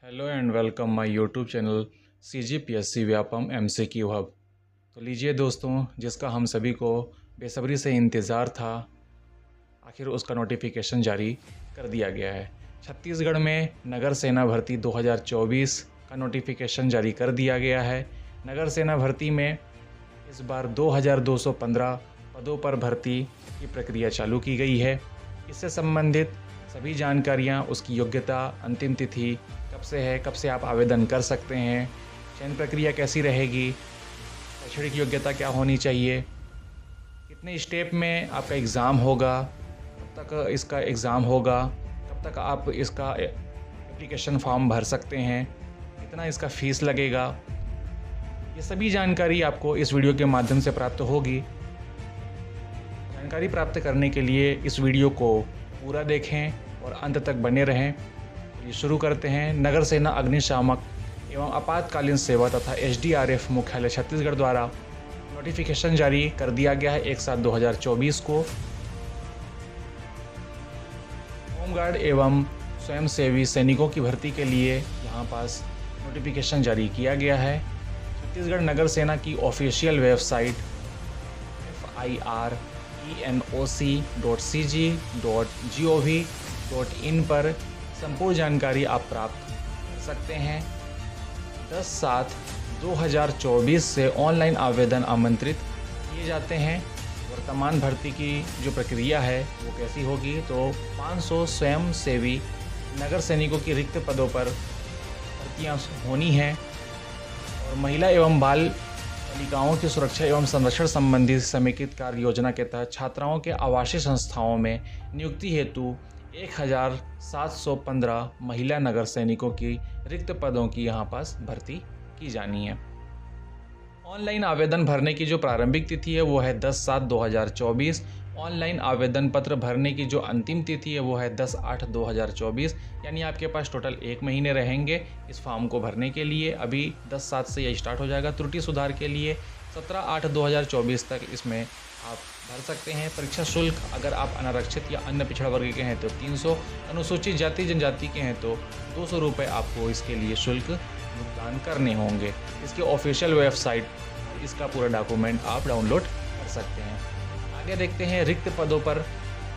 Hello and welcome my YouTube channel CGPSC Vyapam MCQ hub. तो लीजिए दोस्तों, जिसका हम सभी को बेसब्री से इंतज़ार था, आखिर उसका नोटिफिकेशन जारी कर दिया गया है। छत्तीसगढ़ में नगर सेना भर्ती 2024 का नोटिफिकेशन जारी कर दिया गया है। नगर सेना भर्ती में इस बार 2215 पदों पर भर्ती की प्रक्रिया चालू की गई है। इससे संबंधित सभी जानकारियां, उसकी योग्यता, अंतिम तिथि कब से है, कब से आप आवेदन कर सकते हैं, चयन प्रक्रिया कैसी रहेगी, शैक्षणिक योग्यता क्या होनी चाहिए, कितने स्टेप में आपका एग्ज़ाम होगा, कब तक इसका एग्ज़ाम होगा, कब तक आप इसका एप्लीकेशन फॉर्म भर सकते हैं, कितना इसका फ़ीस लगेगा, ये सभी जानकारी आपको इस वीडियो के माध्यम से प्राप्त होगी। जानकारी प्राप्त करने के लिए इस वीडियो को पूरा देखें और अंत तक बने रहें। ये शुरू करते हैं। नगर सेना अग्निशामक एवं आपातकालीन सेवा तथा SDRF मुख्यालय छत्तीसगढ़ द्वारा नोटिफिकेशन जारी कर दिया गया है 1/7/2024 को। होमगार्ड एवं स्वयंसेवी सैनिकों की भर्ती के लिए यहाँ पास नोटिफिकेशन जारी किया गया है। छत्तीसगढ़ नगर सेना की ऑफिशियल वेबसाइट FIRENOC.cg.gov.in पर संपूर्ण जानकारी आप प्राप्त कर सकते हैं। 10/7/2024 से ऑनलाइन आवेदन आमंत्रित किए जाते हैं। वर्तमान भर्ती की जो प्रक्रिया है वो कैसी होगी, तो 500 स्वयंसेवी नगर सैनिकों की रिक्त पदों पर भर्तियाँ होनी हैं और महिला एवं बाल बालिकाओं की सुरक्षा एवं संरक्षण संबंधी समेकित कार्य योजना के तहत छात्राओं के आवासीय संस्थाओं में नियुक्ति हेतु 1715 महिला नगर सैनिकों की रिक्त पदों की यहाँ पास भर्ती की जानी है। ऑनलाइन आवेदन भरने की जो प्रारंभिक तिथि है वो है 10/7/2024। ऑनलाइन आवेदन पत्र भरने की जो अंतिम तिथि है वो है 10/8/2024। यानी आपके पास टोटल 1 महीने रहेंगे इस फॉर्म को भरने के लिए। अभी 10/7 से यह स्टार्ट हो जाएगा। त्रुटि सुधार के लिए 17/8/2024 तक इसमें आप भर सकते हैं। परीक्षा शुल्क अगर आप अनारक्षित या अन्य पिछड़ा वर्ग के हैं तो 300, अनुसूचित जाति जनजाति के हैं तो 200 रुपये आपको इसके लिए शुल्क भुगतान करने होंगे। इसकी ऑफिशियल वेबसाइट इसका पूरा डॉक्यूमेंट आप डाउनलोड कर सकते हैं। आगे देखते हैं रिक्त पदों पर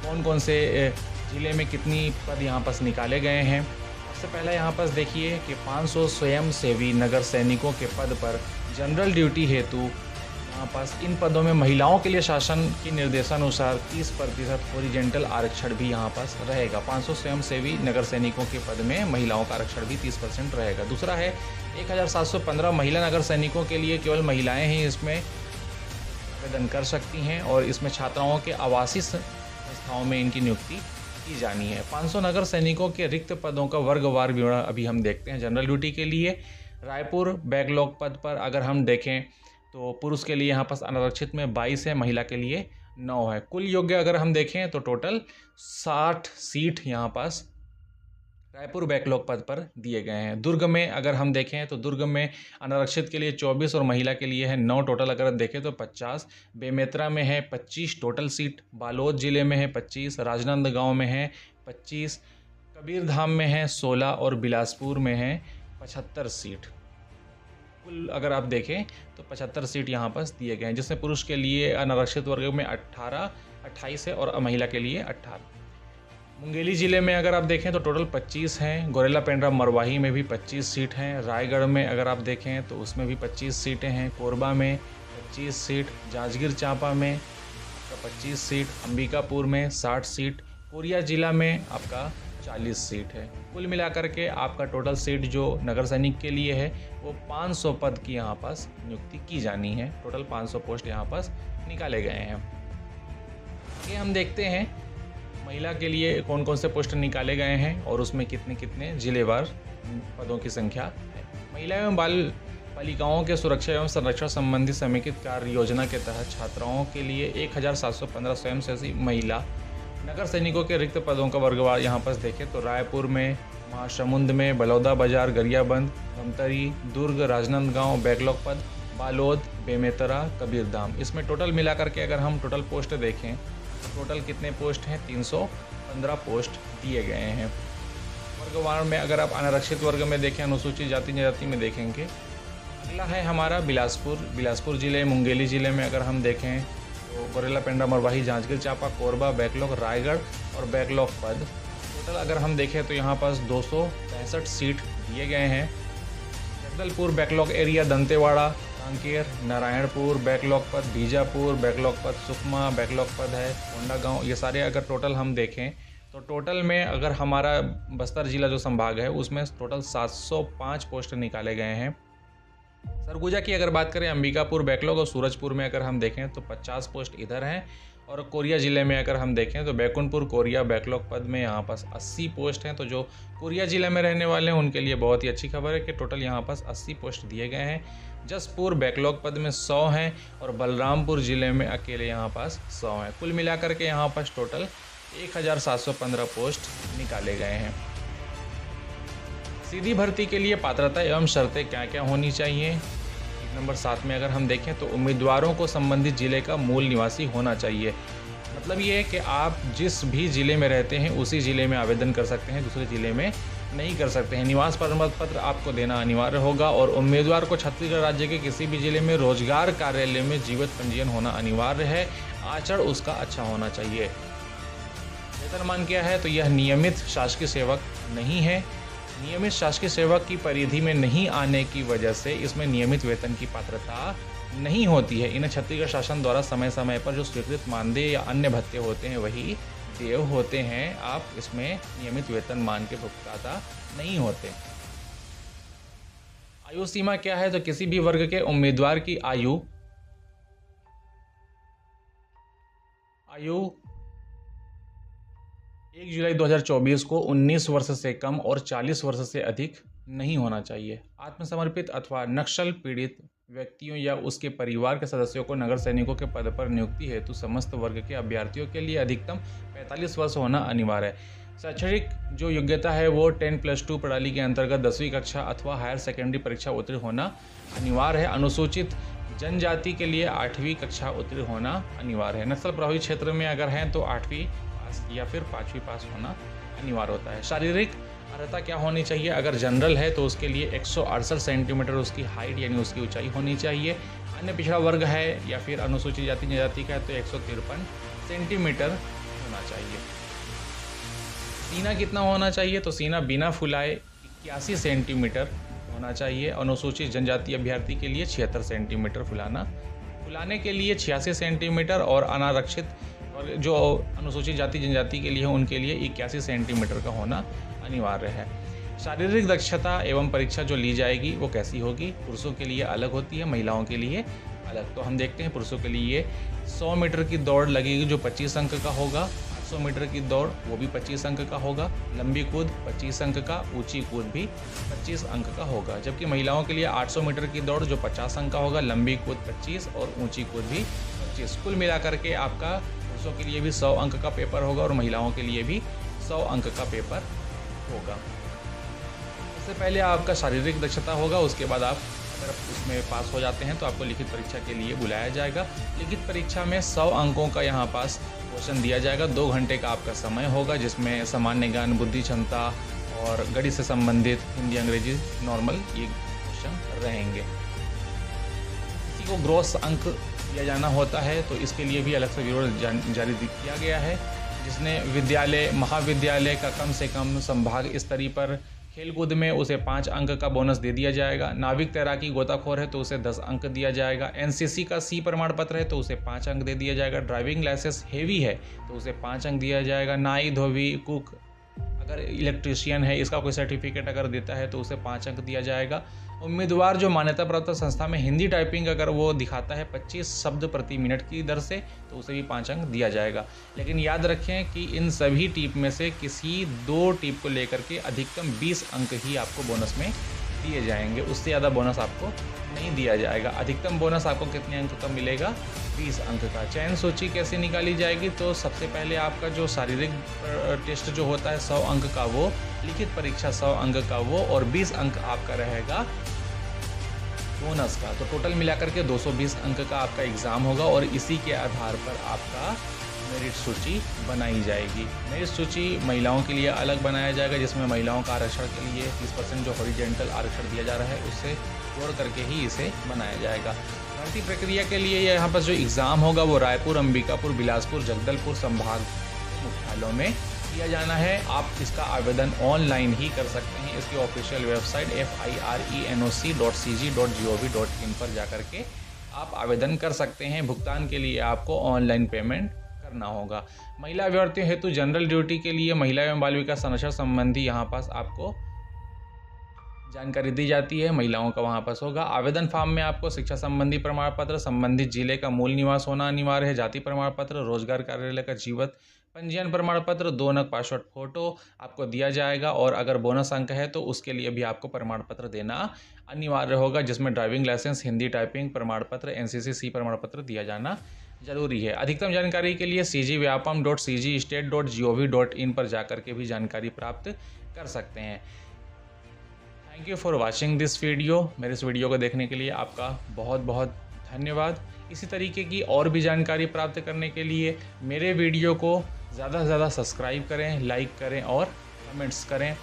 कौन कौन से ज़िले में कितनी पद यहाँ पास निकाले गए हैं। सबसे पहले यहाँ पास देखिए कि 500 स्वयंसेवी नगर सैनिकों के पद पर जनरल ड्यूटी हेतु यहाँ पास इन पदों में महिलाओं के लिए शासन के निर्देशानुसार 30% ओरिजेंटल आरक्षण भी यहाँ पास रहेगा। 500 स्वयंसेवी नगर सैनिकों के पद में महिलाओं का आरक्षण भी 30% रहेगा। दूसरा है 1715 महिला नगर सैनिकों के लिए केवल महिलाएं ही इसमें आवेदन कर सकती हैं और इसमें छात्राओं के आवासीय संस्थाओं में इनकी नियुक्ति की जानी है। 500 नगर सैनिकों के रिक्त पदों का वर्गवार विवरण अभी हम देखते हैं। जनरल ड्यूटी के लिए रायपुर बैकलॉग पद पर अगर हम देखें तो पुरुष के लिए यहाँ पास अनारक्षित में 22 है, महिला के लिए 9 है। कुल योग्य अगर हम देखें तो टोटल 60 सीट यहाँ पास रायपुर बैकलॉग पद पर दिए गए हैं। दुर्ग में अगर हम देखें तो दुर्ग में अनारक्षित के लिए 24 और महिला के लिए है 9 टोटल अगर देखें तो 50। बेमेतरा में है 25 टोटल सीट। बालोद जिले में है 25। राजनांदगांव में है 25। कबीरधाम में है 16 और बिलासपुर में है 75 सीट। कुल अगर आप देखें तो 75 सीट यहाँ पास दिए गए हैं, जिसमें पुरुष के लिए अनारक्षित वर्ग में 28 है और महिला के लिए 18। मुंगेली ज़िले में अगर आप देखें तो टोटल 25 हैं। गोरेला पेंड्रा मरवाही में भी 25 सीट हैं। रायगढ़ में अगर आप देखें तो उसमें भी 25 सीटें हैं। कोरबा में 25 सीट। जांजगीर चांपा में आपका 25 सीट। अंबिकापुर में 60 सीट। कोरिया ज़िला में आपका 40 सीट है। कुल मिलाकर के आपका टोटल सीट जो नगर सैनिक के लिए है वो 500 पद की यहाँ पास नियुक्ति की जानी है। टोटल 500 पोस्ट यहाँ पास निकाले गए हैं। आगे हम देखते हैं महिला के लिए कौन कौन से पोस्ट निकाले गए हैं और उसमें कितने कितने जिलेवार पदों की संख्या है। महिला एवं बाल बालिकाओं के सुरक्षा एवं संरक्षण संबंधी समेकित कार्य योजना के तहत छात्राओं के लिए 1715 स्वयंसेवी महिला नगर सैनिकों के रिक्त पदों का वर्गवार यहाँ पर देखें तो रायपुर में, महासमुंद में, बलौदा बाजार, गरियाबंद, धमतरी, दुर्ग, राजनांदगांव बैकलॉग पद, बालोद, बेमेतरा, कबीरधाम। इसमें टोटल मिलाकर के अगर हम टोटल पोस्ट देखें तो टोटल कितने पोस्ट हैं, 315 पोस्ट दिए गए हैं। वर्गवार में अगर आप अनारक्षित वर्ग में देखें, अनुसूचित जाति जनजाति में देखेंगे। अगला है हमारा बिलासपुर ज़िले, मुंगेली ज़िले में अगर हम देखें तो गोरेला, पेंड्रा, मरवाही, जांजगीर चांपा, कोरबा, बैकलॉग, रायगढ़ और बैकलॉग पद। टोटल अगर हम देखें तो यहाँ पास 265 सीट दिए गए हैं। Jagdalpur backlog area, Dantewada, Kanker, Narayanpur backlog पद, बीजापुर बैकलॉग पद, सुकमा बैकलॉग पद है, कोंडागांव, ये सारे अगर टोटल हम देखें तो टोटल में अगर हमारा बस्तर जिला जो संभाग है उसमें टोटल 705 पोस्ट निकाले गए हैं। सरगुजा की अगर बात करें, अंबिकापुर बैकलॉग और सूरजपुर में अगर हम देखें तो 50 पोस्ट इधर हैं। और कोरिया ज़िले में अगर हम देखें तो बैकुंठपुर कोरिया बैकलॉग पद में यहाँ पास 80 पोस्ट हैं। तो जो कोरिया ज़िले में रहने वाले हैं उनके लिए बहुत ही अच्छी खबर है कि टोटल यहाँ पास 80 पोस्ट दिए गए हैं। जसपुर बैकलॉग पद में 100 हैं और बलरामपुर ज़िले में अकेले यहाँ पास 100 हैं। कुल मिलाकर के यहाँ पास टोटल 1715 पोस्ट निकाले गए हैं। सीधी भर्ती के लिए पात्रता एवं शर्तें क्या क्या होनी चाहिए? नंबर 7 में अगर हम देखें तो उम्मीदवारों को संबंधित जिले का मूल निवासी होना चाहिए। मतलब ये है कि आप जिस भी ज़िले में रहते हैं उसी ज़िले में आवेदन कर सकते हैं, दूसरे ज़िले में नहीं कर सकते हैं। निवास प्रमाण पत्र आपको देना अनिवार्य होगा और उम्मीदवार को छत्तीसगढ़ राज्य के किसी भी ज़िले में रोजगार कार्यालय में जीवित पंजीयन होना अनिवार्य है। आचरण उसका अच्छा होना चाहिए। वेतनमान क्या है? तो यह नियमित शासकीय सेवक नहीं है। नियमित शासकीय सेवक की परिधि में नहीं आने की वजह से इसमें नियमित वेतन की पात्रता नहीं होती है। इन्हें छत्तीसगढ़ शासन द्वारा समय समय पर जो स्वीकृत मानदेय या अन्य भत्ते होते हैं वही देय होते हैं। आप इसमें नियमित वेतनमान के भुगताता नहीं होते। आयु सीमा क्या है? तो किसी भी वर्ग के उम्मीदवार की आयु 1 जुलाई 2024 को 19 वर्ष से कम और 40 वर्ष से अधिक नहीं होना चाहिए। आत्मसमर्पित अथवा नक्सल पीड़ित व्यक्तियों या उसके परिवार के सदस्यों को नगर सैनिकों के पद पर नियुक्ति हेतु समस्त वर्ग के अभ्यर्थियों के लिए अधिकतम 45 वर्ष होना अनिवार्य है। शैक्षणिक जो योग्यता है वो 10+2 प्रणाली के अंतर्गत 10वीं कक्षा अथवा हायर सेकेंडरी परीक्षा उत्तीर्ण होना अनिवार्य है। अनुसूचित जनजाति के लिए 8वीं कक्षा उत्तीर्ण होना अनिवार्य है। नक्सल प्रभावित क्षेत्र में अगर हैं तो 8वीं पास या फिर 5वीं पास होना अनिवार्य होता है। शारीरिक अर्हता क्या होनी चाहिए? अगर जनरल है तो उसके लिए 168 सेंटीमीटर उसकी हाइट यानी उसकी ऊंचाई होनी चाहिए। अन्य पिछड़ा वर्ग है या फिर अनुसूचित जाति जनजाति का है तो 153 सेंटीमीटर होना चाहिए। सीना कितना होना चाहिए? तो सीना बिना फुलाए 81 सेंटीमीटर होना चाहिए। अनुसूचित जनजाति अभ्यर्थी के लिए 76 सेंटीमीटर फुलाने के लिए 86 सेंटीमीटर और अनारक्षित और जो अनुसूचित जाति जनजाति के लिए है उनके लिए 81 सेंटीमीटर का होना अनिवार्य है। शारीरिक दक्षता एवं परीक्षा जो ली जाएगी वो कैसी होगी? पुरुषों के लिए अलग होती है, महिलाओं के लिए अलग। तो हम देखते हैं पुरुषों के लिए 100 मीटर की दौड़ लगेगी जो 25 अंक का होगा। 800 मीटर की दौड़ वो भी 25 अंक का होगा। लंबी कूद 25 अंक का, ऊंची कूद भी 25 अंक का होगा। जबकि महिलाओं के लिए 800 मीटर की दौड़ जो 50 अंक का होगा, लंबी कूद 25 और ऊंची कूद भी 25। कुल मिलाकर के आपका पुरुषों के लिए भी 100 अंक का पेपर होगा और महिलाओं के लिए भी 100 अंक का पेपर होगा। सबसे पहले आपका शारीरिक दक्षता होगा, उसके बाद आप अगर उसमें पास हो जाते हैं तो आपको लिखित परीक्षा के लिए बुलाया जाएगा। लिखित परीक्षा में 100 अंकों का यहाँ पास क्वेश्चन दिया जाएगा। 2 घंटे का आपका समय होगा जिसमें सामान्य ज्ञान, बुद्धि क्षमता और गणित से संबंधित हिंदी, अंग्रेजी, नॉर्मल ये क्वेश्चन रहेंगे। किसी को ग्रॉस अंक दिया जाना होता है तो इसके लिए भी अलग से विवरण जारी किया गया है, जिसने विद्यालय, महाविद्यालय का कम से कम संभाग स्तरीय पर खेलकूद में उसे 5 अंक का बोनस दे दिया जाएगा। नाविक, तैराकी, गोताखोर है तो उसे 10 अंक दिया जाएगा। एनसीसी का सी प्रमाण पत्र है तो उसे 5 अंक दे दिया जाएगा। ड्राइविंग लाइसेंस हेवी है तो उसे 5 अंक दिया जाएगा। नाई, धोबी, कुक, अगर इलेक्ट्रीशियन है इसका कोई सर्टिफिकेट अगर देता है तो उसे 5 अंक दिया जाएगा। उम्मीदवार जो मान्यता प्राप्त संस्था में हिंदी टाइपिंग अगर वो दिखाता है 25 शब्द प्रति मिनट की दर से तो उसे भी 5 अंक दिया जाएगा। लेकिन याद रखें कि इन सभी टिप में से किसी 2 टिप को लेकर के अधिकतम 20 अंक ही आपको बोनस में दिए जाएंगे, उससे ज़्यादा बोनस आपको नहीं दिया जाएगा। अधिकतम बोनस आपको कितने अंक का मिलेगा? 20 अंक का। चयन सूची कैसे निकाली जाएगी? तो सबसे पहले आपका जो शारीरिक टेस्ट जो होता है 100 अंक का वो, लिखित परीक्षा 100 अंक का वो और 20 अंक आपका रहेगा बोनस का। तो टोटल मिलाकर के 220 अंक का आपका एग्ज़ाम होगा और इसी के आधार पर आपका मेरिट सूची बनाई जाएगी। मेरिट सूची महिलाओं के लिए अलग बनाया जाएगा, जिसमें महिलाओं का आरक्षण के लिए 30% जो हॉरिजॉन्टल आरक्षण दिया जा रहा है उससे जोड़ करके ही इसे बनाया जाएगा। भर्ती प्रक्रिया के लिए यहाँ पर जो एग्ज़ाम होगा वो रायपुर, अंबिकापुर, बिलासपुर, जगदलपुर संभाग मुख्यालयों में किया जाना है। आप इसका आवेदन ऑनलाइन ही कर सकते हैं। इसकी ऑफिशियल वेबसाइट firenoc.cg.gov.in पर जाकर के आप आवेदन कर सकते हैं। भुगतान के लिए आपको ऑनलाइन पेमेंट करना होगा। महिला अभ्यर्थियों हेतु जनरल ड्यूटी के लिए महिला एवं बाल विकास संरक्षण संबंधी यहाँ पास आपको जानकारी दी जाती है। महिलाओं का वहाँ पास होगा। आवेदन फॉर्म में आपको शिक्षा संबंधी प्रमाण पत्र, संबंधित जिले का मूल निवास होना अनिवार्य है, जाति प्रमाण पत्र, रोजगार कार्यालय का जीवित पंजीयन प्रमाण पत्र, 2 नग पासपोर्ट फोटो आपको दिया जाएगा और अगर बोनस अंक है तो उसके लिए भी आपको प्रमाण पत्र देना अनिवार्य होगा, जिसमें ड्राइविंग लाइसेंस, हिंदी टाइपिंग प्रमाण पत्र, NCC प्रमाण पत्र दिया जाना जरूरी है। अधिकतम जानकारी के लिए cgvyapam.cgstate.gov.in पर जाकर के भी जानकारी प्राप्त कर सकते हैं। Thank you for watching this video. मेरे इस वीडियो को देखने के लिए आपका बहुत बहुत धन्यवाद। इसी तरीके की और भी जानकारी प्राप्त करने के लिए मेरे वीडियो को ज़्यादा से ज़्यादा सब्सक्राइब करें, लाइक करें और कमेंट्स करें।